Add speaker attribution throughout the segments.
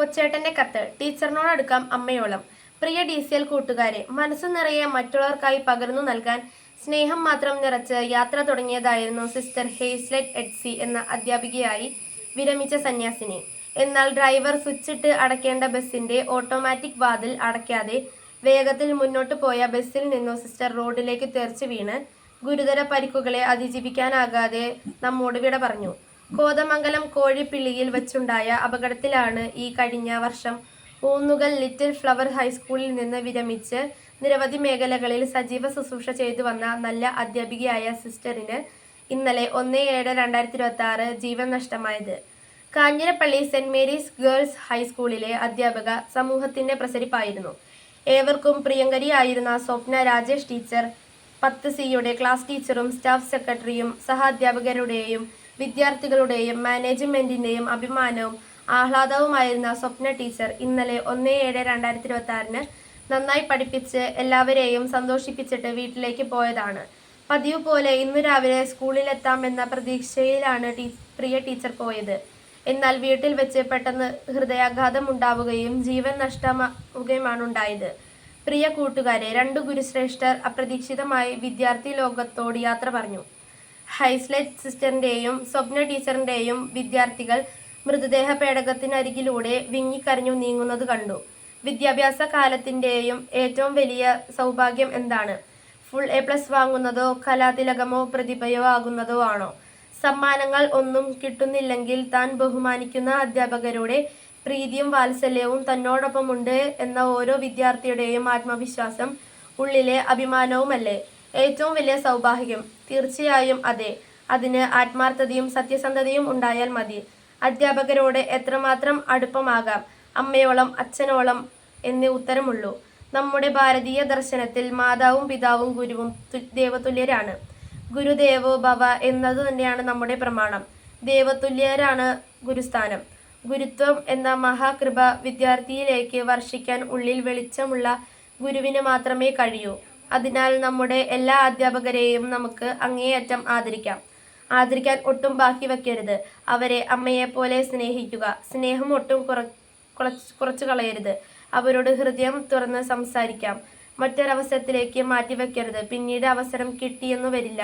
Speaker 1: കൊച്ചേട്ടന്റെ കത്ത് ടീച്ചറിനോടടുക്കാം അമ്മയോളം. പ്രിയ DCL കൂട്ടുകാരെ, മനസ്സു നിറയെ മറ്റുള്ളവർക്കായി പകർന്നു നൽകാൻ സ്നേഹം മാത്രം നിറച്ച് യാത്ര തുടങ്ങിയതായിരുന്നു സിസ്റ്റർ ഹേസ്ലെറ്റ് എഡ്സി എന്ന അധ്യാപികയായി വിരമിച്ച സന്യാസിനി. എന്നാൽ ഡ്രൈവർ സ്വിച്ചിട്ട് അടയ്ക്കേണ്ട ബസിന്റെ ഓട്ടോമാറ്റിക് വാതിൽ അടയ്ക്കാതെ വേഗത്തിൽ മുന്നോട്ട് പോയ ബസ്സിൽ നിന്നു സിസ്റ്റർ റോഡിലേക്ക് തെറിച്ചു വീണ് ഗുരുതര പരിക്കുകളെ അതിജീവിക്കാനാകാതെ നമ്മോട് വിട പറഞ്ഞു. കോതമംഗലം കോഴിപ്പിള്ളിയിൽ വച്ചുണ്ടായ അപകടത്തിലാണ് ഈ കഴിഞ്ഞ വർഷം ഊന്നുകൽ ലിറ്റിൽ ഫ്ലവർ ഹൈസ്കൂളിൽ നിന്ന് വിരമിച്ച് നിരവധി മേഖലകളിൽ സജീവ ശുശ്രൂഷ ചെയ്തു വന്ന നല്ല അധ്യാപികയായ സിസ്റ്ററിന് ഇന്നലെ 1/7/2026 ജീവൻ നഷ്ടമായത്. കാഞ്ഞിരപ്പള്ളി സെന്റ് മേരീസ് ഗേൾസ് ഹൈസ്കൂളിലെ അധ്യാപക സമൂഹത്തിന്റെ പ്രസരിപ്പായിരുന്നു. ഏവർക്കും പ്രിയങ്കരിയായിരുന്ന സ്വപ്ന രാജേഷ് ടീച്ചർ 10C ക്ലാസ് ടീച്ചറും സ്റ്റാഫ് സെക്രട്ടറിയും സഹാധ്യാപകരുടെയും വിദ്യാർത്ഥികളുടെയും മാനേജ്മെന്റിന്റെയും അഭിമാനവും ആഹ്ലാദവുമായിരുന്ന സ്വപ്ന ടീച്ചർ ഇന്നലെ 1/7/2026 നന്നായി പഠിപ്പിച്ച് എല്ലാവരെയും സന്തോഷിപ്പിച്ചിട്ട് വീട്ടിലേക്ക് പോയതാണ്. പതിവ് പോലെ ഇന്നു രാവിലെ സ്കൂളിലെത്താമെന്ന പ്രതീക്ഷയിലാണ് പ്രിയ ടീച്ചർ പോയത്. എന്നാൽ വീട്ടിൽ വെച്ച് പെട്ടെന്ന് ഹൃദയാഘാതം ഉണ്ടാവുകയും ജീവൻ നഷ്ടമാവുകയുമാണുണ്ടായത്. പ്രിയ കൂട്ടുകാരെ, 2 ഗുരുശ്രേഷ്ഠർ അപ്രതീക്ഷിതമായി വിദ്യാർത്ഥി ലോകത്തോട് യാത്ര പറഞ്ഞു. ഹൈസ്ലെറ്റ് സിസ്റ്ററിന്റെയും സ്വപ്ന ടീച്ചറിന്റെയും വിദ്യാർത്ഥികൾ മൃതദേഹ പേടകത്തിനരികിലൂടെ വിങ്ങിക്കരഞ്ഞു നീങ്ങുന്നത് കണ്ടു. വിദ്യാഭ്യാസ കാലത്തിന്റെയും ഏറ്റവും വലിയ സൗഭാഗ്യം എന്താണ്? ഫുൾ A+ വാങ്ങുന്നതോ കലാതിലകമോ പ്രതിഭയോ ആകുന്നതോ ആണോ? സമ്മാനങ്ങൾ ഒന്നും കിട്ടുന്നില്ലെങ്കിൽ താൻ ബഹുമാനിക്കുന്ന അധ്യാപകരുടെ പ്രീതിയും വാത്സല്യവും തന്നോടൊപ്പമുണ്ട് എന്ന ഓരോ വിദ്യാർത്ഥിയുടെയും ആത്മവിശ്വാസം, ഉള്ളിലെ അഭിമാനവുമല്ലേ ഏറ്റവും വലിയ സൗഭാഗ്യം? തീർച്ചയായും അതെ. അതിന് ആത്മാർത്ഥതയും സത്യസന്ധതയും ഉണ്ടായാൽ മതി. അധ്യാപകരോട് എത്രമാത്രം അടുപ്പമാകാം? അമ്മയോളം, അച്ഛനോളം എന്നേ ഉത്തരമുള്ളൂ. നമ്മുടെ ഭാരതീയ ദർശനത്തിൽ മാതാവും പിതാവും ഗുരുവും ദേവതുല്യരാണ്. ഗുരുദേവോ ഭവ എന്നതു തന്നെയാണ് നമ്മുടെ പ്രമാണം. ദേവതുല്യരാണ് ഗുരുസ്ഥാനം. ഗുരുത്വം എന്ന മഹാകൃപ വിദ്യാർത്ഥിയിലേക്ക് വർഷിക്കാൻ ഉള്ളിൽ വെളിച്ചമുള്ള ഗുരുവിന് മാത്രമേ കഴിയൂ. അതിനാൽ നമ്മുടെ എല്ലാ അധ്യാപകരെയും നമുക്ക് അങ്ങേയറ്റം ആദരിക്കാൻ ഒട്ടും ബാക്കി വയ്ക്കരുത്. അവരെ അമ്മയെപ്പോലെ സ്നേഹിക്കുക. സ്നേഹം ഒട്ടും കുറച്ചു കളയരുത്. അവരോട് ഹൃദയം തുറന്ന് സംസാരിക്കാം. മറ്റൊരവസരത്തിലേക്ക് മാറ്റിവെക്കരുത്. പിന്നീട് അവസരം കിട്ടിയെന്നു വരില്ല.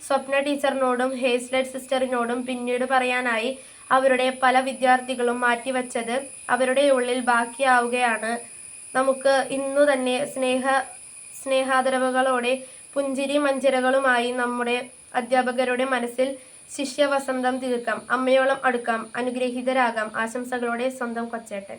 Speaker 1: സ്വപ്ന ടീച്ചറിനോടും ഹേസ്ലെറ്റ് സിസ്റ്ററിനോടും പിന്നീട് പറയാനായി അവരുടെ പല വിദ്യാർത്ഥികളും മാറ്റിവെച്ചത് അവരുടെ ഉള്ളിൽ ബാക്കിയാവുകയാണ്. നമുക്ക് ഇന്നു തന്നെ സ്നേഹാദരവുകളോടെ പുഞ്ചിരി മഞ്ചിരകളുമായി നമ്മുടെ അധ്യാപകരുടെ മനസ്സിൽ ശിഷ്യവസന്തം തീർക്കാം. അമ്മയോളം അടുക്കാം. അനുഗ്രഹീതരാകാം. ആശംസകളോടെ സ്വന്തം കൊച്ചേട്ടൻ.